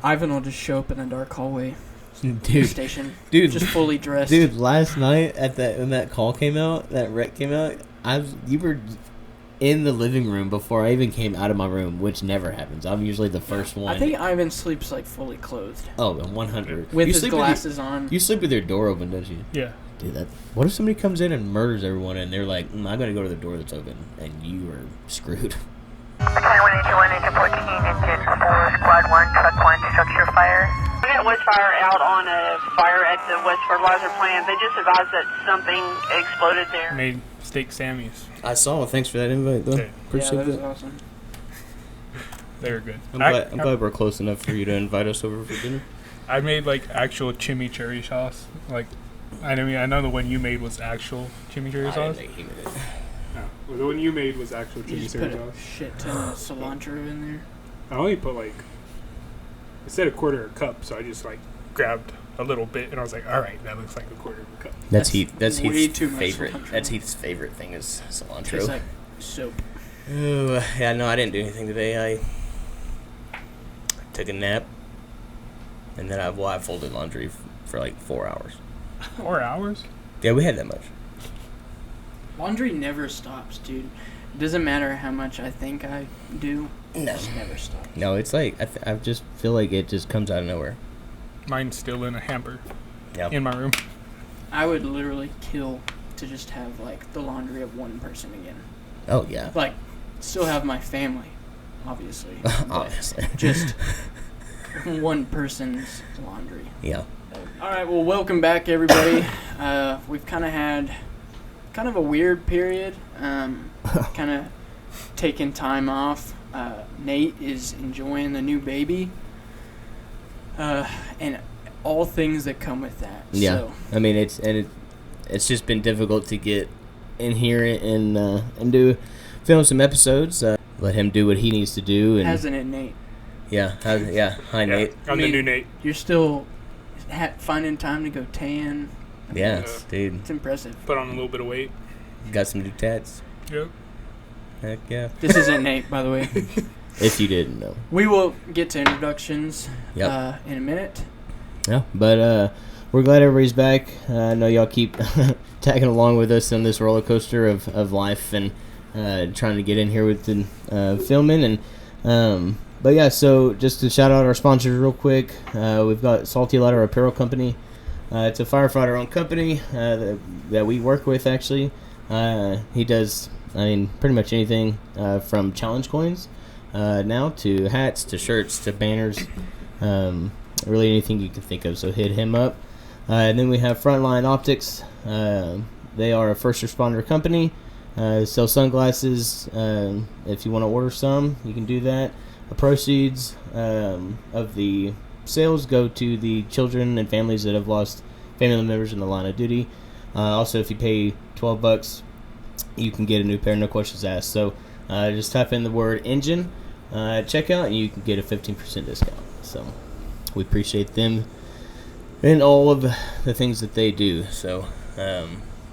Ivan will just show up in a dark hallway station, just fully dressed. Dude, last night when that call came out, that wreck came out, you were in the living room before I even came out of my room, which never happens. I'm usually the first one. I think Ivan sleeps like fully clothed. Oh, 100. With his glasses on. You sleep with your door open, don't you? Yeah. Dude, what if somebody comes in and murders everyone and they're like, I gotta go to the door that's open, and you are screwed. 2181 into 14, engine 4, squad 1, truck 1, structure fire. We got West Fire out on a fire at the West Fertilizer plant. They just advised that something exploded there. Made steak Sammy's. I saw. Thanks for that invite, though. Okay. Appreciate that was that. awesome. They were good. I'm glad we're close enough for you to invite us over for dinner. I made like actual chimichurri sauce. Like, I know the one you made was actual chimichurri sauce. No, the one you made was actual You just chimichurri put sauce. a shit ton of cilantro in there. I only put like, it said a quarter of a cup, so I just like grabbed a little bit and I was like, all right, that looks like a quarter of a cup. That's way Heath's too much favorite. cilantro. That's Heath's favorite thing is cilantro. Tastes like soap. Oh, yeah, no, I didn't do anything today. I took a nap, and then I folded laundry for like 4 hours. 4 hours? Yeah, we had that much. Laundry never stops, dude. It doesn't matter how much I think I do. No. It just never stops. No, it's like I just feel like it just comes out of nowhere. Mine's still in a hamper Yeah. in my room. I would literally kill to just have like the laundry of one person again. Oh yeah. Like, still have my family, obviously. but Obviously. Just one person's laundry. Yeah. All right, well, welcome back, everybody. We've kind of had a weird period, kind of taking time off. Nate is enjoying the new baby, and all things that come with that. Yeah. So, I mean, it's just been difficult to get in here and film some episodes. Let him do what he needs to do. And hasn't it, Nate? yeah. Hi, Nate. I'm the new Nate. You're still finding time to go tan. Yeah, dude. It's impressive. Put on a little bit of weight. Got some new tats. Yep. Heck yeah. This isn't Nate, by the way. If you didn't know. We will get to introductions in a minute. Yeah, but we're glad everybody's back. I know y'all keep tagging along with us on this roller coaster of life and trying to get in here with the filming. And but yeah, so just to shout out our sponsors real quick, we've got Salty Ladder Apparel Company. It's a firefighter-owned company that we work with, actually. He does, pretty much anything from challenge coins now to hats to shirts to banners, really anything you can think of. So hit him up. And then we have Frontline Optics. They are a first responder company. Sell sunglasses. If you want to order some, you can do that. The proceeds of the sales go to the children and families that have lost family members in the line of duty. Also, if you pay $12, you can get a new pair, no questions asked. So just type in the word engine at checkout and you can get a 15% discount. So we appreciate them and all of the things that they do. So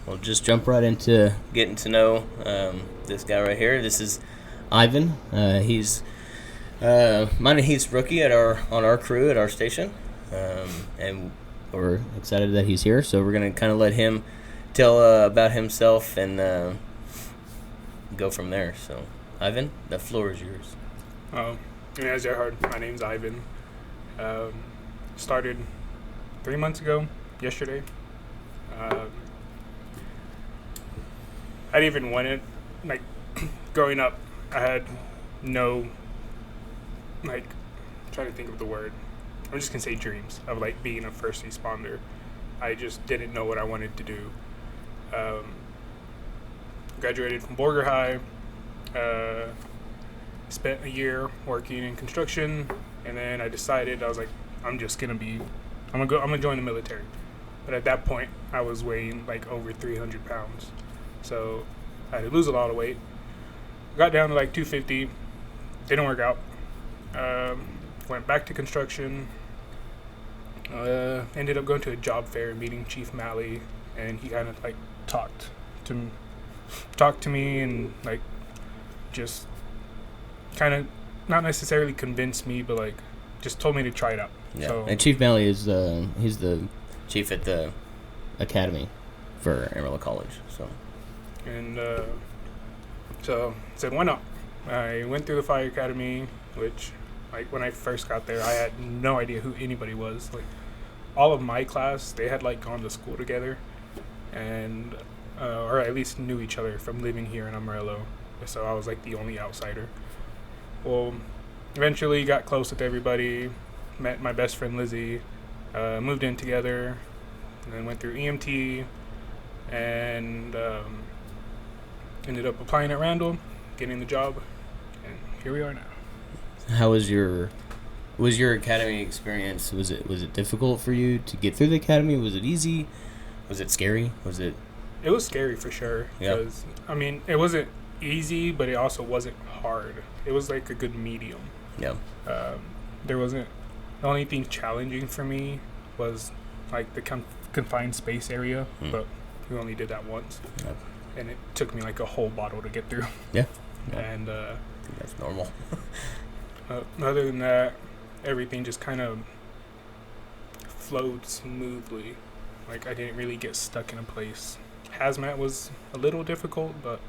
we'll just jump right into getting to know this guy right here. This is Ivan. He's he's rookie on our crew at our station, and we're excited that he's here. So we're gonna kind of let him tell about himself and go from there. So, Ivan, the floor is yours. As you heard, my name's Ivan. Started 3 months ago, yesterday. I didn't even want it. Like, growing up, I had no, trying to think of the word. I'm just going to say dreams of, being a first responder. I just didn't know what I wanted to do. Graduated from Borger High. Spent a year working in construction, and then I decided, I was like, I'm gonna join the military. But at that point, I was weighing over 300 pounds. So I had to lose a lot of weight. Got down to 250. Didn't work out. Went back to construction. Ended up going to a job fair, meeting Chief Malley, and he kind of talked to me and just kind of not necessarily convinced me, but just told me to try it out. Yeah. So, And Chief Malley is he's the chief at the academy for Amarillo College. So and so I said, why not? I went through the fire academy, which, like, when I first got there, I had no idea who anybody was. Like, all of my class, they had, like, gone to school together, and or at least knew each other from living here in Amarillo. So I was, like, the only outsider. Well, eventually got close with everybody, met my best friend Lizzie, moved in together, and then went through EMT, and ended up applying at Randall, getting the job, and here we are now. how was your academy experience? Was it difficult for you to get through the academy? Was it easy? Was it scary? Was it? It was scary for sure. Yeah. Because, I mean, it wasn't easy, but it also wasn't hard. It was like a good medium. Yeah. There wasn't. The only thing challenging for me was like the confined space area, but we only did that once, and it took me like a whole bottle to get through. Yeah. And I think that's normal. other than that, everything just kind of flowed smoothly. Like, I didn't really get stuck in a place. Hazmat was a little difficult, but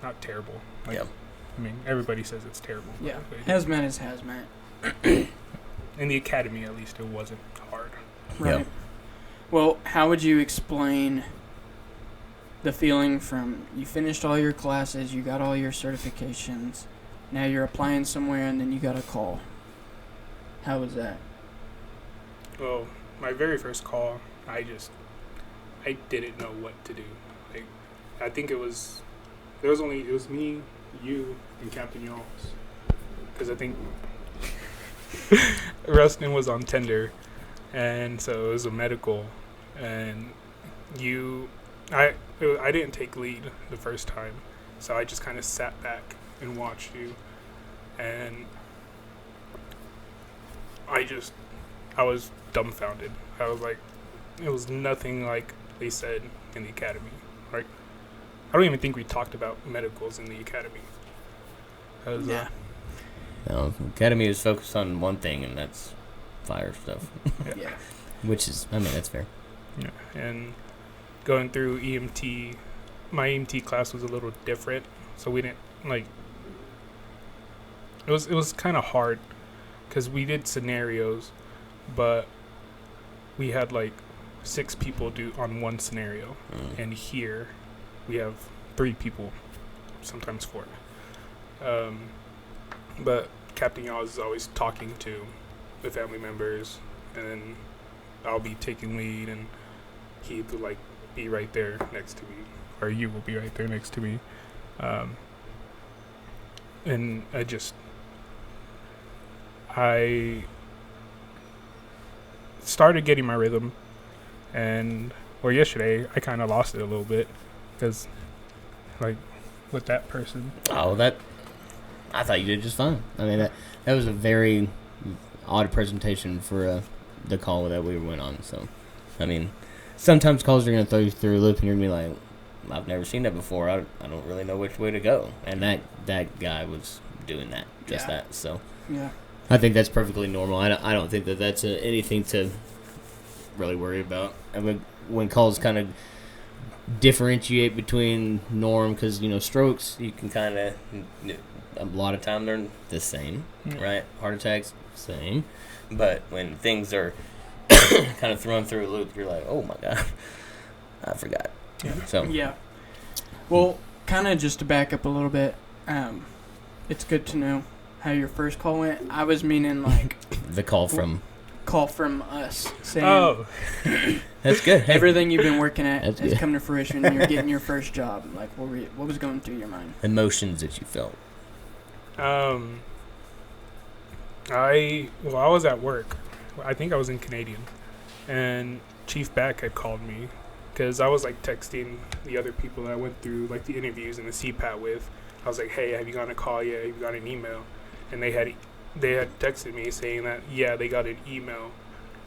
not terrible. Like, Yeah. I mean, everybody says it's terrible. but Yeah, it- hazmat is hazmat. in the academy, at least, it wasn't hard. Right. Yep. Well, how would you explain the feeling from you finished all your classes, you got all your certifications, now you're applying somewhere, and then you got a call? How was that? Well, my very first call, I didn't know what to do. Like, I think it was me, you, and Captain Yalls. Because I think Rustin was on tender, and so it was a medical, and I didn't take lead the first time, so I just kind of sat back and watched you, and I was dumbfounded. I was like, it was nothing like they said in the academy. Like, I don't even think we talked about medicals in the academy. Yeah. No, academy is focused on one thing, and that's fire stuff. Yeah. Which is, I mean, that's fair. Yeah, and going through EMT, my EMT class was a little different, so we didn't like. It was kind of hard, because we did scenarios, but we had like 6 people do on one scenario, and here we have 3 people, sometimes 4. But Captain Yaws is always talking to the family members, and then I'll be taking lead, and he will like be right there next to me, or you will be right there next to me, and I started getting my rhythm, and yesterday I kind of lost it a little bit, because like with that person. Oh, I thought you did just fine. I mean, that was a very odd presentation for the call that we went on. So, I mean, sometimes calls are going to throw you through a loop, and you're going to be like, I've never seen that before. I don't really know which way to go. And that guy was doing that, just that. So, Yeah. I think that's perfectly normal. I don't think that that's anything to really worry about. I mean, when calls kind of differentiate between norm, because, strokes, you can kind of, a lot of time they're the same, right? Heart attacks, same. But when things are kind of thrown through a loop, you're like, oh my God, I forgot. Yeah. So Yeah. Well, kind of just to back up a little bit, it's good to know how your first call went. I was meaning like the call from us saying that's good. Hey, everything you've been working at That's has good. come to fruition. And you're getting your first job. Like, what was going through your mind? emotions that you felt. I was at work. I think I was in Canadian, and Chief Back had called me, because I was like texting the other people that I went through like the interviews and the CPAT with. I was like, hey, have you gotten a call yet? Have you got an email? And they had texted me saying that, yeah, they got an email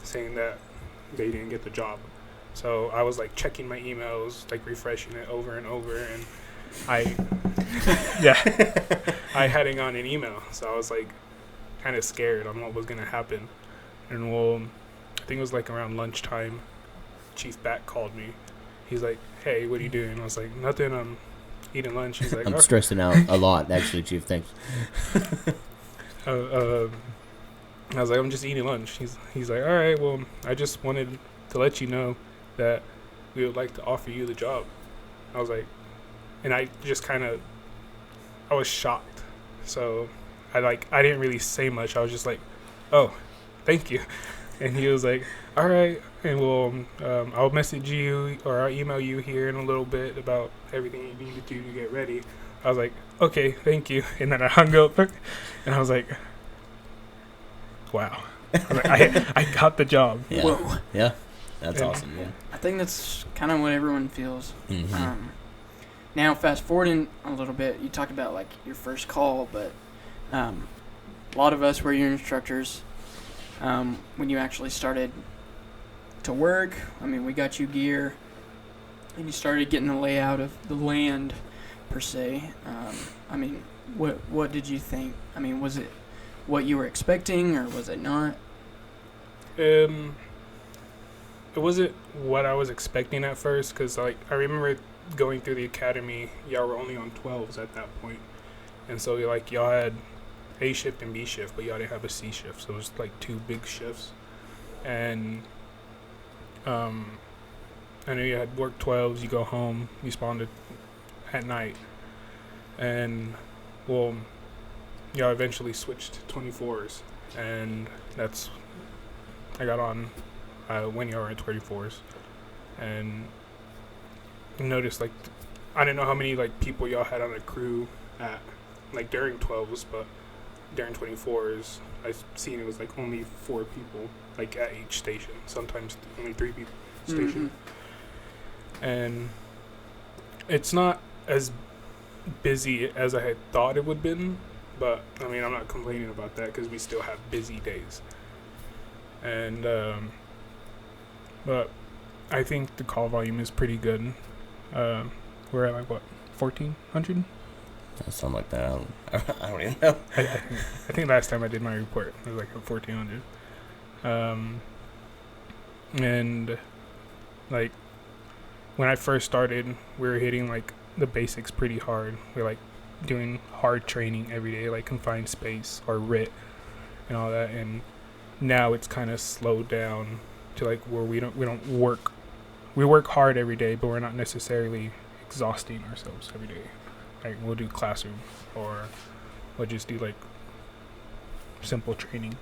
saying that they didn't get the job. So I was like checking my emails, like refreshing it over and over, and I hadn't gotten an email. So I was like, kind of scared on what was going to happen. And well, I think it was like around lunchtime, Chief Back called me. He's like, hey, what are you doing? I was like, nothing, I'm eating lunch. He's like, I'm "Oh." stressing out a lot, actually, Chief. Thanks. I was like, I'm just eating lunch. He's like, all right, well, I just wanted to let you know that we would like to offer you the job. I was like, and I just kind of, I was shocked. So I didn't really say much. I was just like, oh, thank you. And he was like, all right, and I'll message you or I'll email you here in a little bit about everything you need to do to get ready. I was like, okay, thank you. And then I hung up, and I was like, wow. I was like, I got the job. Yeah. Whoa. Yeah. That's And- awesome. Yeah. I think that's kind of what everyone feels. Mm-hmm. Now, fast forwarding a little bit, you talked about like your first call, but a lot of us were your instructors. When you actually started to work, I mean, we got you gear, and you started getting the layout of the land, per se. I mean, what did you think? I mean, was it what you were expecting, or was it not? It wasn't what I was expecting at first, because like I remember going through the academy, y'all were only on 12s at that point, and so like y'all had A shift and B shift, but y'all didn't have a C shift, so it was like 2 big shifts. And I know you had work 12s, you go home, you spawned at night, and well, y'all eventually switched to 24s, and that's I got on when y'all were at 24s, and noticed like I didn't know how many like people y'all had on a crew at like during 12s, but during 24s I seen it was like only 4 people like at each station, sometimes only 3 people station. And it's not as busy as I had thought it would been, but I mean I'm not complaining about that because we still have busy days. And but I think the call volume is pretty good. We're at like what, 1,400? Something like that. I don't even know. I think last time I did my report it was like at 1,400. And like when I first started, we were hitting like the basics pretty hard. We're like doing hard training every day, like confined space or RIT and all that. And now it's kind of slowed down to like where we work hard every day, but we're not necessarily exhausting ourselves every day. Like we'll do classroom, or we'll just do like simple trainings,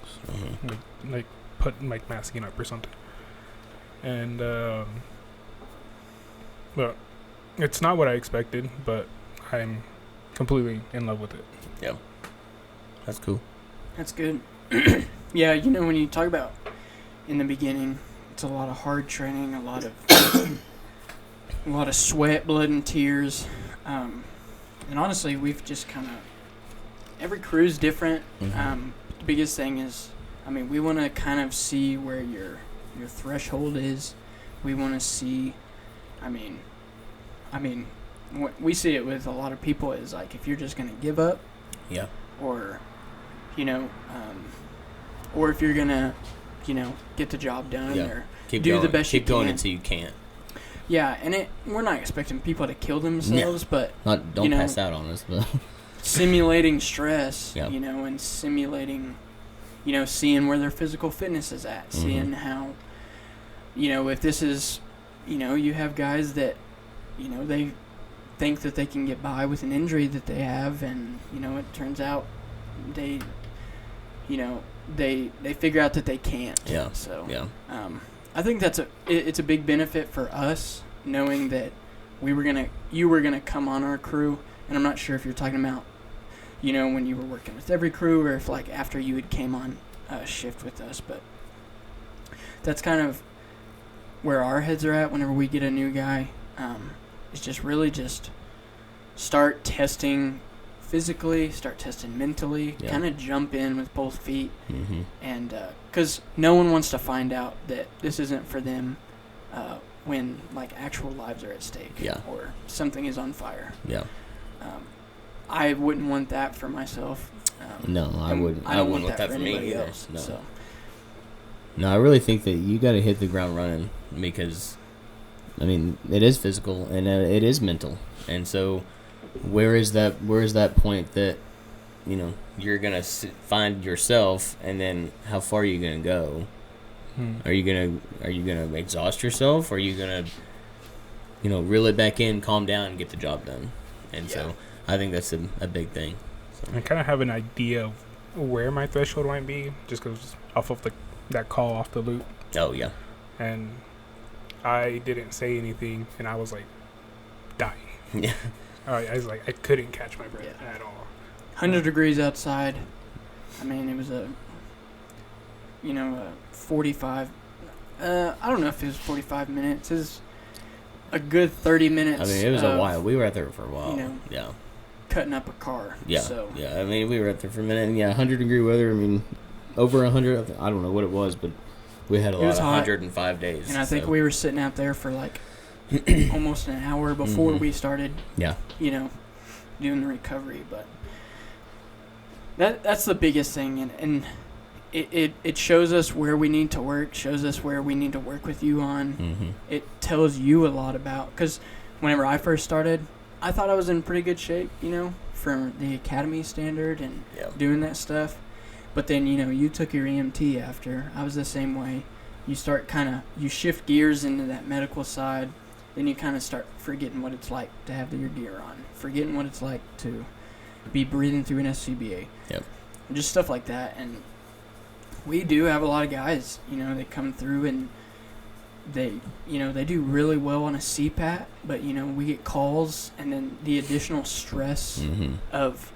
like masking up or something. And but it's not what I expected, but I'm completely in love with it. Yeah. That's cool. That's good. Yeah, you know, when you talk about in the beginning, it's a lot of hard training, a lot of sweat, blood, and tears. And honestly, we've just kind of every crew's different. Mhm. The biggest thing is, I mean, we want to kind of see where your threshold is. We want to see, I mean, we see it with a lot of people is like if you're just gonna give up, Yeah. or, you know, or if you're gonna, you know, get the job done, Yeah. or Keep do going. the best you Keep going can. until you can't. Yeah, and we're not expecting people to kill themselves, but Don't you know, pass out on us, but simulating stress, Yeah. you know, and simulating, you know, seeing where their physical fitness is at, seeing how, you know, if this is, you know, you have guys that, you know, they think that they can get by with an injury that they have, and, you know, it turns out they, you know, they figure out that they can't. Yeah. So, yeah. I think it's a big benefit for us knowing that you were gonna come on our crew, and I'm not sure if you're talking about, you know, when you were working with every crew or if like after you had came on shift with us, but that's kind of where our heads are at whenever we get a new guy. It's just really just start testing physically, start testing mentally, Yeah. kind of jump in with both feet. Mm-hmm. And because no one wants to find out that this isn't for them when like actual lives are at stake, Yeah. or something is on fire. Yeah. I wouldn't want that for myself. No, I and wouldn't. I don't wouldn't want that for me anybody either. else. No. So. No, I really think that you got to hit the ground running because, I mean, it is physical and it is mental, and so where is that point that, you know, you're gonna find yourself, and then how far are you gonna go? Are you gonna exhaust yourself, or are you gonna, you know, reel it back in, calm down, and get the job done? And so I think that's a big thing. So. I kind of have an idea of where my threshold might be, just because off of that call off the loop. Oh yeah. And I didn't say anything, and I was like dying. Yeah. I was like, I couldn't catch my breath at all. 100 degrees outside. I mean, it was 45. I don't know if it was 45 minutes. It was a good 30 minutes. I mean, it was a while. We were out there for a while. You know, yeah. Cutting up a car. Yeah. So. Yeah. I mean, we were out there for a minute. And 100-degree weather. I mean, over 100. I don't know what it was, but we had a lot of 105 days. And I think we were sitting out there for like almost an hour before we started. Yeah. You know, doing the recovery, but that's the biggest thing, and it shows us where we need to work, shows us where we need to work with you on. Mm-hmm. It tells you a lot about, because whenever I first started, I thought I was in pretty good shape, you know, for the academy standard and doing that stuff. But then, you know, you took your EMT after. I was the same way. You start you shift gears into that medical side. Then you kind of start forgetting what it's like to have your gear on, forgetting what it's like to be breathing through an SCBA. Yep. Just stuff like that. And we do have a lot of guys, you know, that come through and they do really well on a CPAT, but, you know, we get calls and then the additional stress of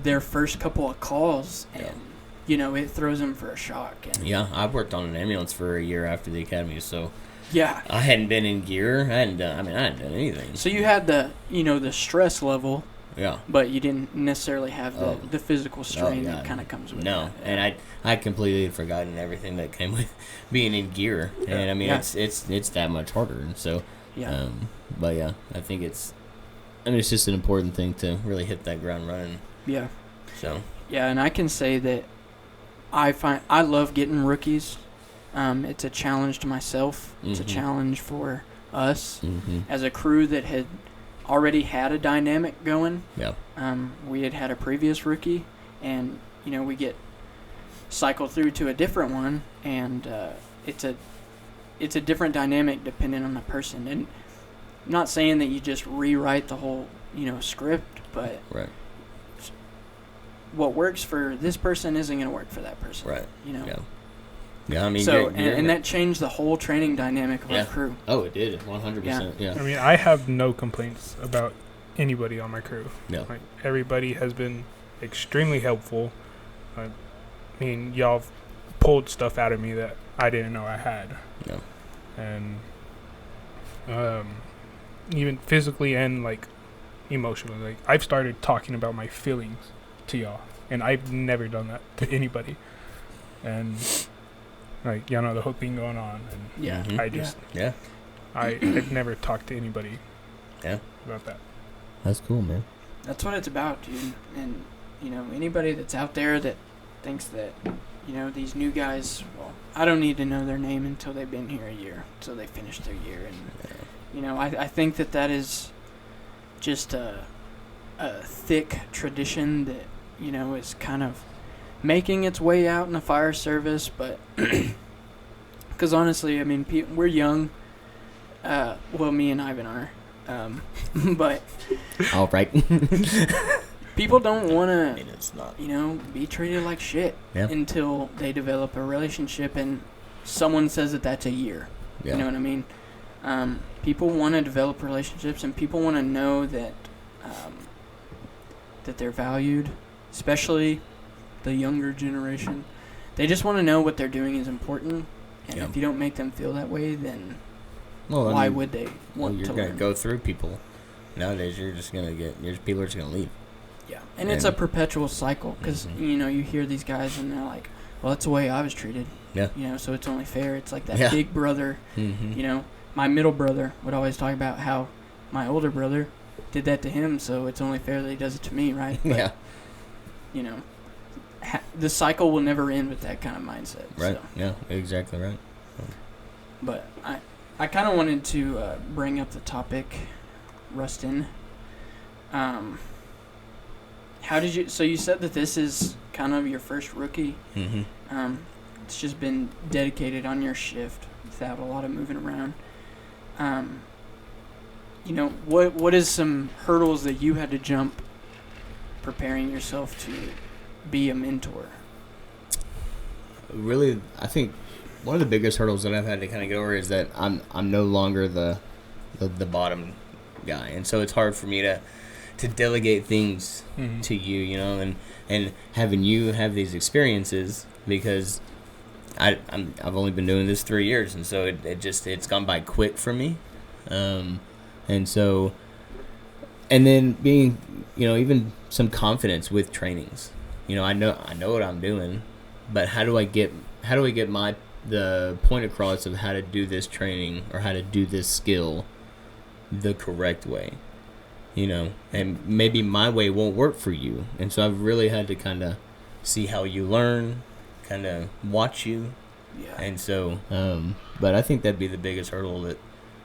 their first couple of calls and, you know, it throws them for a shock. And I worked on an ambulance for a year after the academy, so yeah, I hadn't been in gear. I hadn't done anything. So you had the stress level, but you didn't necessarily have the physical strain that kind of comes with it. No, and I completely had forgotten everything that came with being in gear, and I mean it's that much harder, and so but I think it's just an important thing to really hit that ground running. Yeah. So. Yeah, and I can say that I love getting rookies. It's a challenge to myself. It's a challenge for us as a crew that had already had a dynamic going. Yeah. We had a previous rookie, and you know we get cycled through to a different one, and it's a different dynamic depending on the person. And I'm not saying that you just rewrite the whole script, but what works for this person isn't going to work for that person. Right. Yeah. Yeah, I mean, so and that changed the whole training dynamic of our crew. Oh, it did, 100%. Yeah. I mean, I have no complaints about anybody on my crew. Yeah. Like, everybody has been extremely helpful. I mean, y'all pulled stuff out of me that I didn't know I had. Yeah. And even physically and like emotionally, like I've started talking about my feelings to y'all, and I've never done that to anybody. And like, y'all know the whole thing going on, and I just I've never talked to anybody about that. That's cool, man. That's what it's about, dude. And anybody that's out there that thinks that these new guys, well, I don't need to know their name until they've been here a year, until they finish their year. And I think that is just a thick tradition that is kind of making its way out in the fire service, but because honestly, I mean, we're young. Well, me and Ivan are, but all right. People don't want to, be treated like shit until they develop a relationship and someone says that that's a year. Yeah. You know what I mean? People want to develop relationships, and people want to know that that they're valued, especially the younger generation. They just want to know what they're doing is important, and if you don't make them feel that way, then why would they want to learn? You're going to go through people. Nowadays, people are just going to leave. Yeah, and it's a perpetual cycle, because, you hear these guys, and they're like, well, that's the way I was treated. Yeah. So it's only fair. It's like that big brother, my middle brother would always talk about how my older brother did that to him, so it's only fair that he does it to me, right? But you know, the cycle will never end with that kind of mindset. Right. So. Yeah. Exactly right. But I kind of wanted to bring up the topic, Rustin. How did you? So you said that this is kind of your first rookie. Mm-hmm. It's just been dedicated on your shift without a lot of moving around. You know, what is some hurdles that you had to jump preparing yourself to be a mentor? Really, I think one of the biggest hurdles that I've had to kind of get over is that I'm no longer the bottom guy, and so it's hard for me to delegate things to you, you know, and having you have these experiences, because I've only been doing this 3 years, and so it's gone by quick for me, and so, and then being, you know, even some confidence with trainings, you know, I know what I'm doing, but how do I get the point across of how to do this training or how to do this skill the correct way, you know, and maybe my way won't work for you, and so I've really had to kind of see how you learn, kind of watch you. Yeah. And so, but I think that'd be the biggest hurdle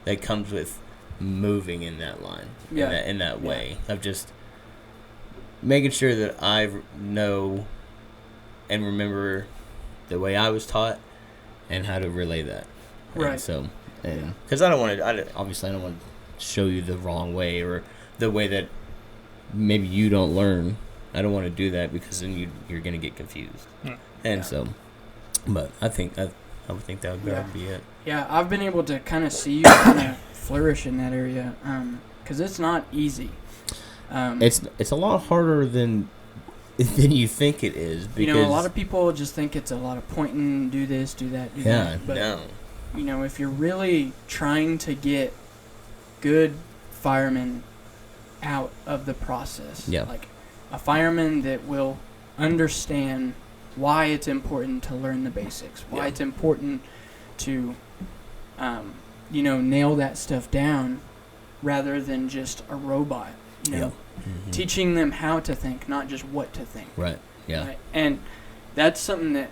that comes with moving in that line, in that way of just making sure that I know and remember the way I was taught and how to relay that. Right. And so, because I don't want to show you the wrong way or the way that maybe you don't learn. I don't want to do that, because then you're going to get confused. And so, but I would think that would be it. Yeah, I've been able to kind of see you kind of flourish in that area, because it's not easy. It's a lot harder than you think it is. Because, you know, a lot of people just think it's a lot of pointing, do this, do that, do that. But, no. you know, if you're really trying to get good firemen out of the process, like a fireman that will understand why it's important to learn the basics, why it's important to, you know, nail that stuff down rather than just a robot, you know, teaching them how to think, not just what to think. Right, yeah. Right? And that's something that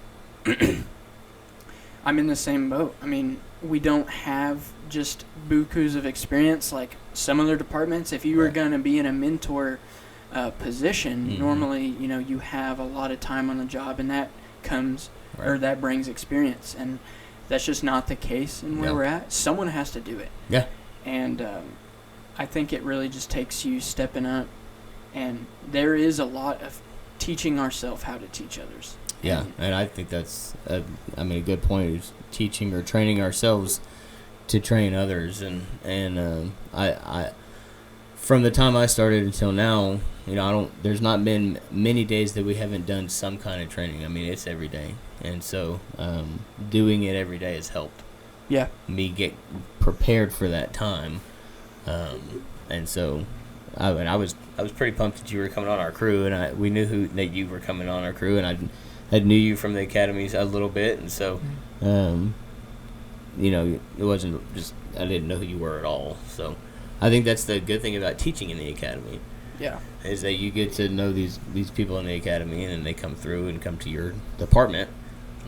I'm in the same boat. I mean, we don't have just bukus of experience like some other departments. If you were going to be in a mentor position, normally, you know, you have a lot of time on the job, and that comes or that brings experience, and that's just not the case in where we're at. Someone has to do it. Yeah. And I think it really just takes you stepping up, and there is a lot of teaching ourselves how to teach others. Yeah, and I think that's a good point, is teaching or training ourselves to train others, and I from the time I started until now, you know, there's not been many days that we haven't done some kind of training. I mean, it's every day, and so doing it every day has helped me get prepared for that time, and so I was pretty pumped that you were coming on our crew, and we knew that you were coming on our crew, and I knew you from the academies a little bit, and so you know, it wasn't just I didn't know who you were at all. So I think that's the good thing about teaching in the academy. Yeah. Is that you get to know these people in the academy, and then they come through and come to your department,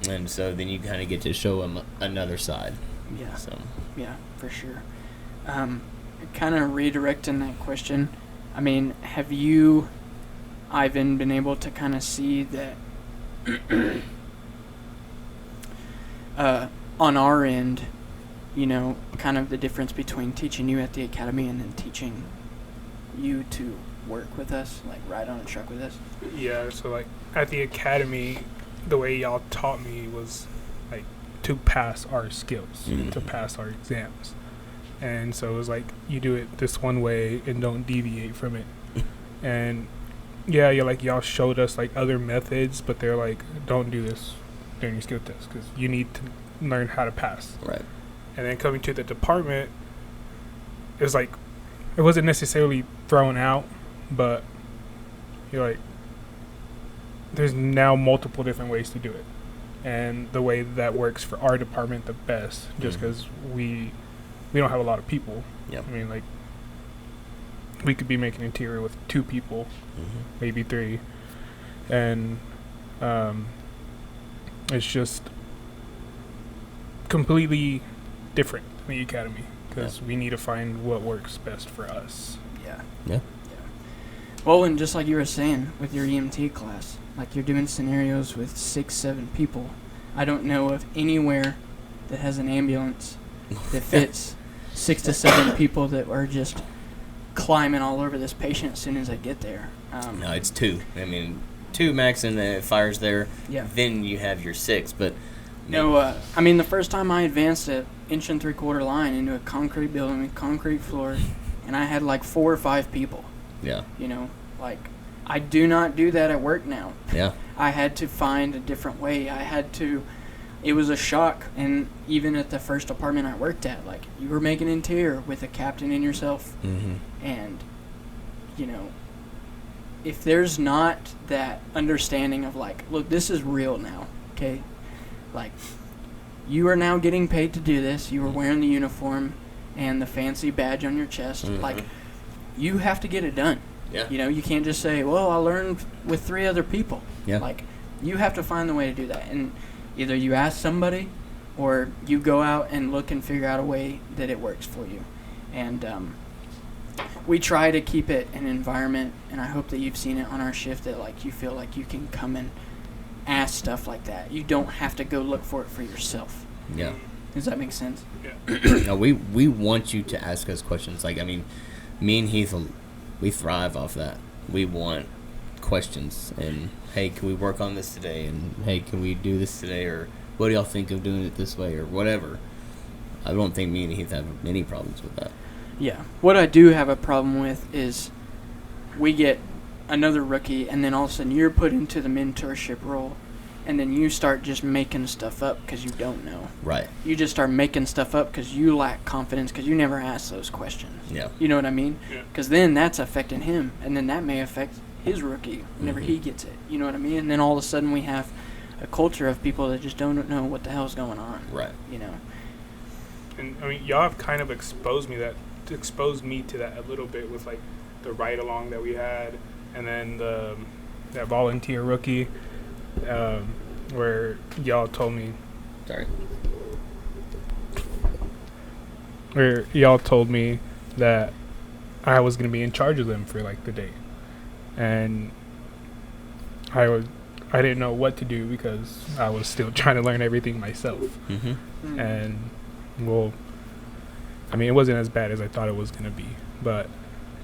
and so then you kind of get to show them another side. Yeah. So. Yeah, for sure. Kind of redirecting that question, I mean, have you, Ivan, been able to kind of see that on our end, you know, kind of the difference between teaching you at the academy and then teaching you to work with us, like ride on a truck with us? Yeah, so like at the academy, the way y'all taught me was like to pass our skills, to pass our exams. And so it was like, you do it this one way and don't deviate from it. And yeah, y'all showed us like other methods, but they're like, don't do this during your skill test because you need to learn how to pass. Right. And then coming to the department, it was like, it wasn't necessarily thrown out, but you're like, there's now multiple different ways to do it. And the way that works for our department the best, just because we don't have a lot of people. Yep. I mean, like, we could be making interior with 2 people, maybe 3. and it's just completely different than the academy because we need to find what works best for us. Yeah. Well, and just like you were saying with your EMT class, like you're doing scenarios with 6-7 people. I don't know of anywhere that has an ambulance that fits 6 to 7 people that are just climbing all over this patient as soon as they get there. No, it's 2. I mean, 2 max, and the fire's there. Yeah. Then you have your 6, but No, I mean, the first time I advanced an 1 3/4 line into a concrete building with concrete floor, and I had like 4 or 5 people. yeah, You know, like, I do not do that at work now. yeah, I had to find a different way. It was a shock. And even at the first department I worked at, like, you were making interior with a captain and yourself. mm-hmm. And, you know, if there's not that understanding of, like, look, this is real now, okay? Like, you are now getting paid to do this. You are wearing the uniform and the fancy badge on your chest. Mhm. Like, you have to get it done. Yeah. You know, you can't just say, well, I learned with 3 other people. Yeah. Like, you have to find the way to do that. And either you ask somebody or you go out and look and figure out a way that it works for you. And we try to keep it an environment, and I hope that you've seen it on our shift, that, like, you feel like you can come and ask stuff like that. You don't have to go look for it for yourself. Yeah. Does that make sense? No, we want you to ask us questions. Like, I mean, me and Heath, we thrive off that. We want questions, and hey, can we work on this today? And hey, can we do this today? Or what do y'all think of doing it this way? Or whatever. I don't think me and Heath have any problems with that. Yeah. What I do have a problem with is we get another rookie, and then all of a sudden you're put into the mentorship role, and then you start just making stuff up because you don't know. Right. You just start making stuff up because you lack confidence because you never ask those questions. Yeah. You know what I mean? Yeah. Because then that's affecting him, and then that may affect his rookie whenever he gets it. You know what I mean? And then all of a sudden we have a culture of people that just don't know what the hell's going on. Right. You know? And I mean, y'all have kind of exposed me to that a little bit with like the ride along that we had, and then that volunteer rookie, where y'all told me Sorry. that I was gonna be in charge of them for like the day, and I didn't know what to do because I was still trying to learn everything myself. Mm-hmm. And well, I mean, it wasn't as bad as I thought it was going to be, but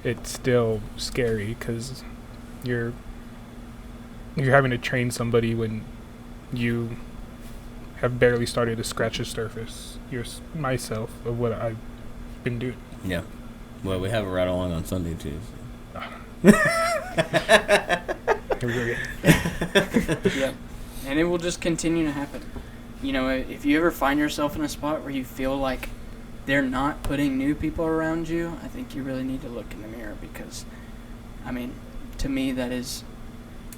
it's still scary because you're having to train somebody when you have barely started to scratch the surface myself of what I've been doing. Yeah. Well, we have a ride along on Sunday too. Here we go again. Yeah. And it will just continue to happen. You know, if you ever find yourself in a spot where you feel like they're not putting new people around you, I think you really need to look in the mirror because, I mean, to me, that is,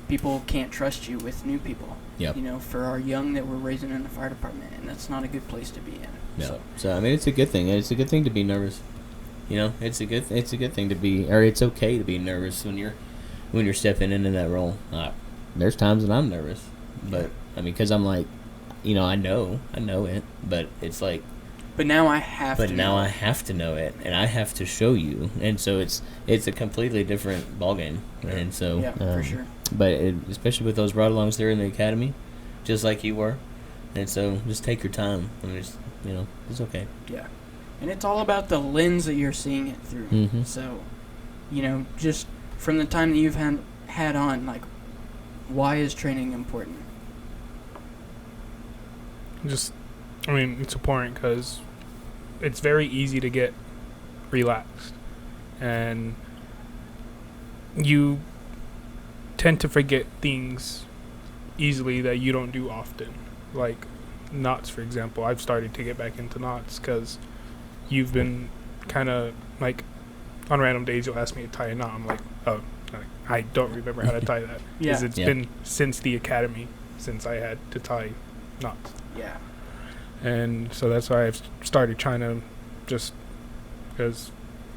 people can't trust you with new people. Yep. You know, for our young that we're raising in the fire department, and that's not a good place to be in. Yeah. So I mean, it's a good thing. It's a good thing to be nervous. You know, it's a good thing to be, or it's okay to be nervous when you're stepping into that role. There's times when I'm nervous, but I mean, because I'm like, you know, I know it, but it's like. But now I have to. But now I have to know it, and I have to show you, and so it's a completely different ballgame, and so Yeah, for sure. But especially with those ride-alongs there in the academy, just like you were, and so just take your time. I mean, just, you know, it's okay. Yeah. And it's all about the lens that you're seeing it through. Mhm. So, you know, just from the time that you've had on, like, why is training important? I mean, it's important because it's very easy to get relaxed, and you tend to forget things easily that you don't do often, like knots, for example. I've started to get back into knots because you've been kind of like, on random days you'll ask me to tie a knot. I'm like, oh, I don't remember how to tie that because it's been since the academy since I had to tie knots. Yeah. And so that's why I've started trying to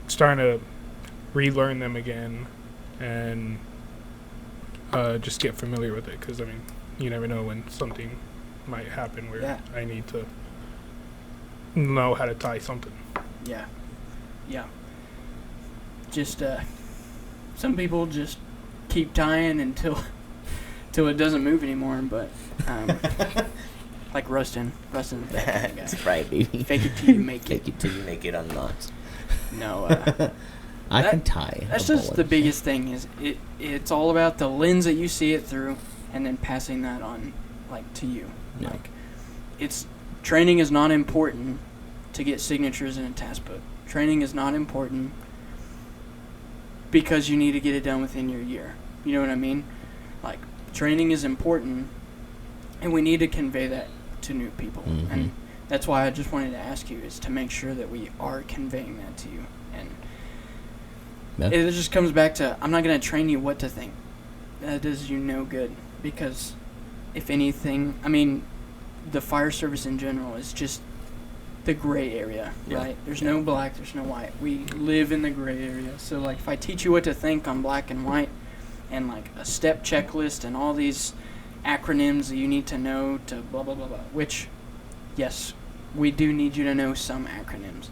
starting to relearn them again and just get familiar with it, because I mean, you never know when something might happen where Yeah. I need to know how to tie something. Yeah. Yeah. Just some people just keep tying until it doesn't move anymore, but like Rustin's that kind of guy. That's right, baby. Fake it till you make Fake it. it till you make it unknots. No, I That- can tie. that's a just the bullet. biggest thing is it's all about the lens that you see it through, and then passing that on like to you. Yeah. Like it's training is not important to get signatures in a task book. Training is not important because you need to get it done within your year. You know what I mean? Like training is important, and we need to convey that to new people. Mhm. And that's why I just wanted to ask you is to make sure that we are conveying that to you. And Yeah. it just comes back to I'm not going to train you what to think. That does you no good, because if anything, I mean, the fire service in general is just the gray area, Yeah. right? There's no black, there's no white. We live in the gray area. So like if I teach you what to think on black and white and like a step checklist and all these acronyms that you need to know to blah blah blah blah, which yes, we do need you to know some acronyms.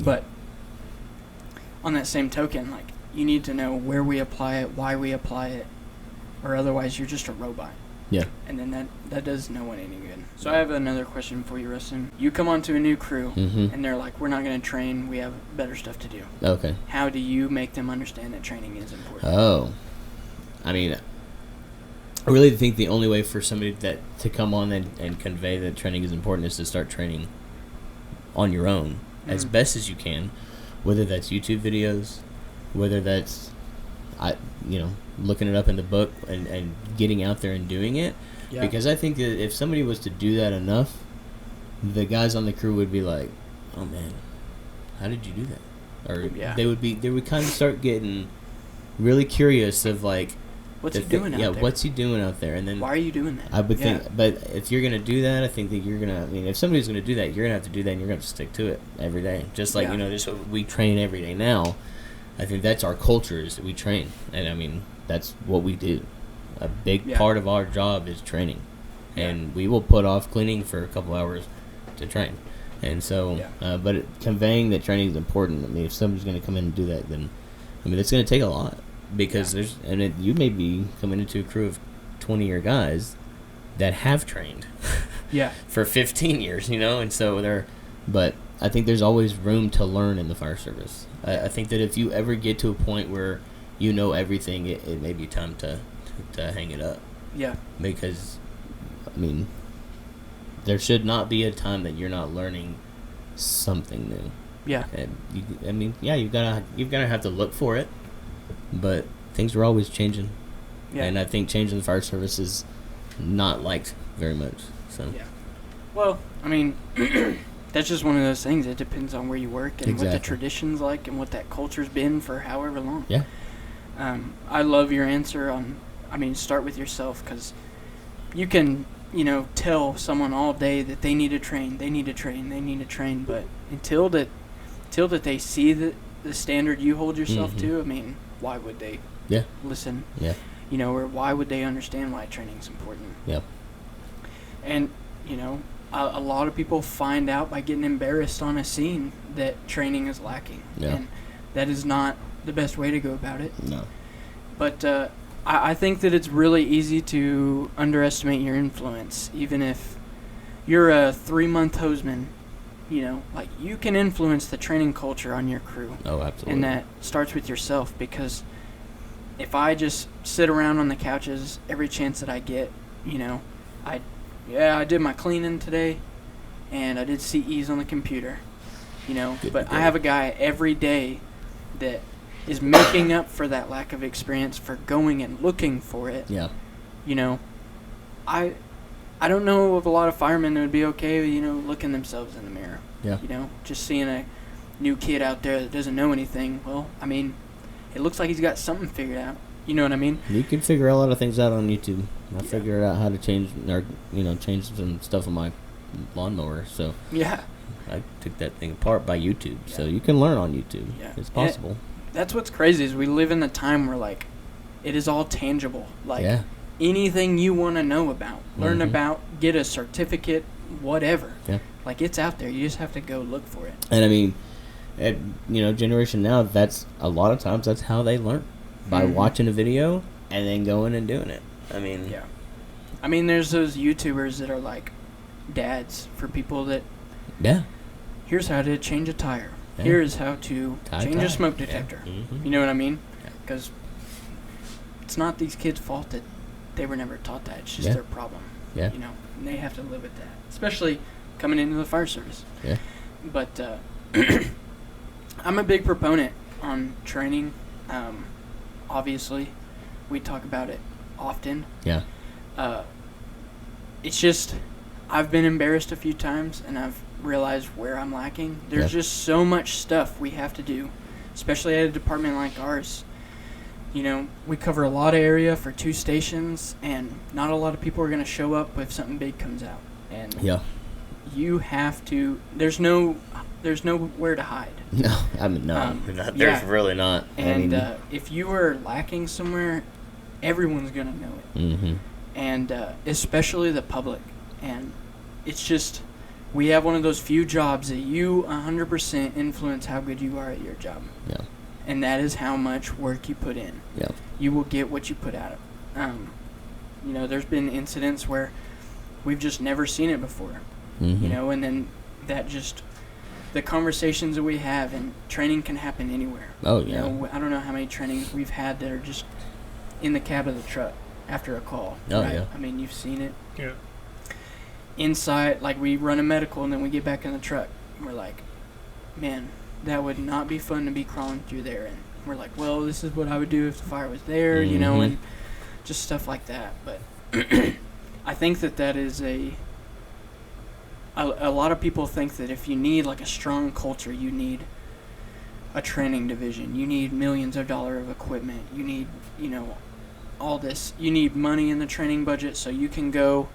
But on that same token, like you need to know where we apply it, why we apply it, or otherwise you're just a robot. Yeah. And then that does no one any good. So I have another question for you, Rustin. You come onto a new crew, Mhm. and they're like, we're not going to train, we have better stuff to do. Okay. How do you make them understand that training is important? Oh. I mean, I really think the only way for somebody to come on and convey that training is important is to start training on your own as Mhm. best as you can, whether that's YouTube videos, whether that's looking it up in the book and getting out there and doing it. Yeah. Because I think that if somebody was to do that enough, the guys on the crew would be like, "Oh man, how did you do that?" Or Yeah. they would kind of start getting really curious of like, What's he the thi- doing out yeah, there? what's he doing out there? And then Why are you doing that? I would Yeah. think, but if you're gonna do that, I think that you're gonna. I mean, if somebody's gonna do that, you're gonna have to do that, and you're gonna have to stick to it every day. Just like Yeah. just so we train every day now. I think that's our culture is that we train, and I mean that's what we do. A big Yeah. part of our job is training, Yeah. and we will put off cleaning for a couple hours to train. And so, Yeah. but conveying that training is important. I mean, if somebody's gonna come in and do that, then I mean it's gonna take a lot. Because Yeah. you may be coming into a crew of 20-year guys that have trained Yeah. for 15 years, and so but I think there's always room to learn in the fire service. I think that if you ever get to a point where you know everything, it may be time to hang it up. Yeah. Because, I mean, there should not be a time that you're not learning something new. Yeah. And you've gotta have to look for it, but things are always changing. Yeah. And I think changing the fire service is not liked very much. So Yeah. Well, I mean, that's just one of those things. It depends on where you work and what the Exactly. tradition's like and what that culture's been for however long. yeah, I love your answer on, start with yourself, because you can, tell someone all day that they need to train, but until that they see the standard you hold yourself Mhm. to, why would they yeah, listen? yeah, Or why would they understand why training's important? yeah, And, a lot of people find out by getting embarrassed on a scene that training is lacking. Yeah. And that is not the best way to go about it. no, But I think that it's really easy to underestimate your influence, even if you're a 3-month hostman. Like you can influence the training culture on your crew. oh, absolutely. And that starts with yourself, because if I just sit around on the couches every chance that I get, I did my cleaning today, and I did CEs on the computer, Good but to I go. have a guy every day that is making up for that lack of experience for going and looking for it. yeah, I don't know of a lot of firemen that would be okay with, looking themselves in the mirror. yeah, Just seeing a new kid out there that doesn't know anything. Well, it looks like he's got something figured out. You know what I mean? You can figure a lot of things out on YouTube. I figured out how to change some stuff on my lawnmower. So Yeah. I took that thing apart by YouTube. So Yeah. you can learn on YouTube. Yeah. It's possible. That's what's crazy is we live in the time where, like, it is all tangible. Like Yeah. anything you want to know about, learn Mhm. about, get a certificate, whatever. Yeah. Like it's out there. You just have to go look for it. And I mean, generation now, that's a lot of times that's how they learn, by Mhm. watching a video and then going and doing it. I mean, Yeah. I mean, there's those YouTubers that are like dads for people that yeah. here's how to change a tire. Yeah. Here's how to Tie a change tie. a smoke detector. Mhm. You know what I mean? Yeah. Because it's not these kids' fault that they were never taught that. It's just Yeah. their problem. Yeah. You know, and they have to live with that, especially coming into the fire service. Yeah. But I'm a big proponent on training. Obviously, we talk about it often. Yeah. It's just I've been embarrassed a few times, and I've realized where I'm lacking. There's Yeah. just so much stuff we have to do, especially at a department like ours. You know, we cover a lot of area for 2 stations, and not a lot of people are going to show up if something big comes out. And Yeah. you have to. There's nowhere to hide. No, I mean, no. There's yeah. really not. And if you are lacking somewhere, everyone's going to know it. Mm-hmm. And especially the public. And it's just, we have one of those few jobs that you 100% influence how good you are at your job. Yeah. And that is how much work you put in. Yeah. You will get what you put out. You know, there's been incidents where we've just never seen it before. Mm-hmm. You know, and then that just, the conversations that we have, and training can happen anywhere. Oh, You yeah. know, I don't know how many trainings we've had that are just in the cab of the truck after a call. Oh, right? yeah. I mean, you've seen it. Yeah. Inside, like we run a medical and then we get back in the truck. And we're like, man, that would not be fun to be crawling through there. And we're like, well, this is what I would do if the fire was there, you know, Mhm. and just stuff like that. But I think that is a lot of people think that if you need like a strong culture, you need a training division. You need millions of dollars of equipment. You need, you know, all this. You need money in the training budget so you can go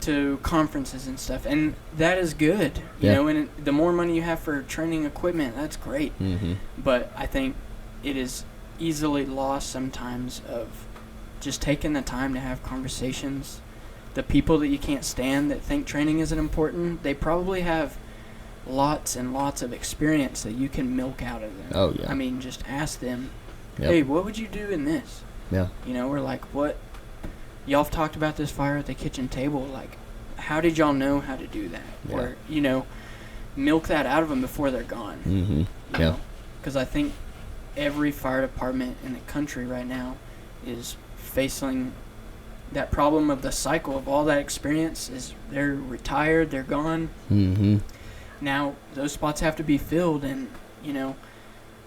to conferences and stuff. And that is good, you Yeah. know, and the more money you have for training equipment, that's great. Mm-hmm. But I think it is easily lost sometimes of just taking the time to have conversations. The people that you can't stand that think training isn't important, they probably have lots and lots of experience that you can milk out of them. Oh, yeah. I mean, just ask them, Yep. hey, what would you do in this? Yeah. You know, we're like, what? Y'all have talked about this fire at the kitchen table. Like, how did y'all know how to do that? Yeah. Or, you know, milk that out of them before they're gone. Mm-hmm. Yeah. Because I think every fire department in the country right now is facing that problem of the cycle of all that experience. Is they're retired, they're gone. Mm-hmm. Now those spots have to be filled, and you know,